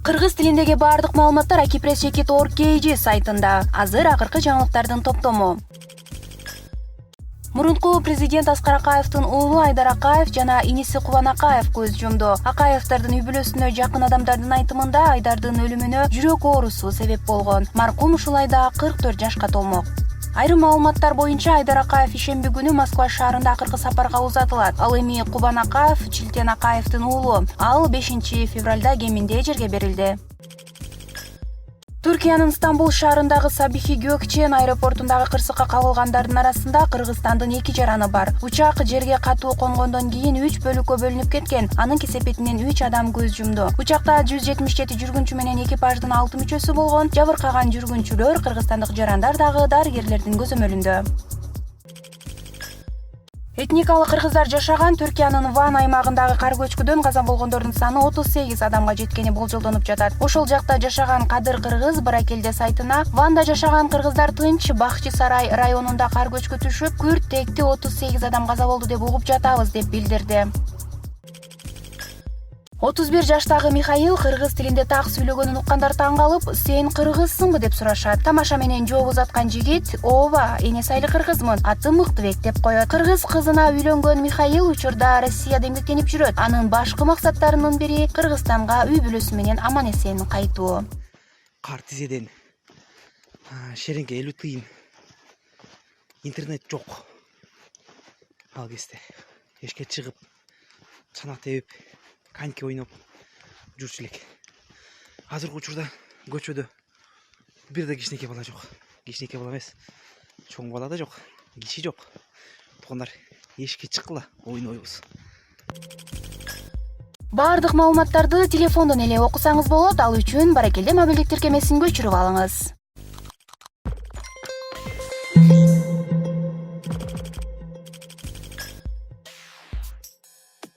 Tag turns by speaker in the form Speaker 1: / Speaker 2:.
Speaker 1: Кыргыз тилиндеги баардык маалыматтар akipress.org.kg сайтында. Азыр акыркы жаңылыктардын топтому. Мурунку президент Аскар Акаевдин уулу Айдар Акаев жана иниси Кубан Акаев көз жумду. Акаевдердин үй бүлөсүнө жакын адамдардын айтымында Айдардын өлүмүнө жүрөк оорусу себеп болгон. Маркум ушул айда 44 жашка толмок. Айрым маалыматтар боюнча Айдар Акаев ишемби күнү Москва шаарында акыркы сапарга узатылат. Ал эми Кубан Акаев Чилтен Акаевдин уулу. Ал 5 февралда кеминде жерге берилди. Түркиянын Стамбул шаарындагы Сабихи Gökçen аэропортундагы кырсыкка кабылгандардын арасында Кыргызстандын 2 жараны бар. Учак жерге катуу конгондон кийин 3 бөлүккө бөлүнүп кеткен. Анын кесепетинен 3 адам көз жумду. Учакта 177 жүргүнчү менен экипаждын 6 мүчөсү болгон. Жабыркаган жүргүнчүлөр кыргызстандык жарандар дагы дарыгерлердин көзөмөлүндө. Этникалык кыргыздар жашаган Түркиянын Ван аймагындагы кар көчкүдөн каза болгондордун саны 38 адамга жеткени болжолдонуп жатат. Ошол жакта жашаган Кадыр Кыргыз Баракелде сайтына Ванда жашаган кыргыздар Тынч Бакчы Сарай районунда кар көчкү түшүп, күрт текти 38 адам каза болду деп угуп жатабыз деп билдирди. 31 жаштагы Михаил кыргыз тилинде так сүйлөгөнүн уккандар таң калып, "Сен кыргызсыңбы?" деп сурашат. Тамаша менен жооп узаткан жигит, "Ооба, эне сайlı кыргызмын, атым Мыктыбек" деп коет. Кыргыз кызына үйлөнгөн Михаил учурда Россияда эмгектенип жүрөт. Анын башкы максаттарынын бири Кыргызстанга үй бүлөсү менен аман эсен кайтуу.
Speaker 2: Кар тизеден шереңке 50 тыйын. Интернет жок. Ал кезде эшке чыгып, чанак тебип, каньки ойноп жүрчү элек. Азыркы учурда көчөдө бир да кичинекей бала жок. Кичинекей бала эмес, чоң бала да жок, киши жок. Туугандар, эшикке чыккыла, ойнойбуз.
Speaker 1: Баардык маалыматтарды телефондон эле окусаңыз болот. Ал үчүн Баракелде мобилдик тиркемесин көчүрүп алыңыз.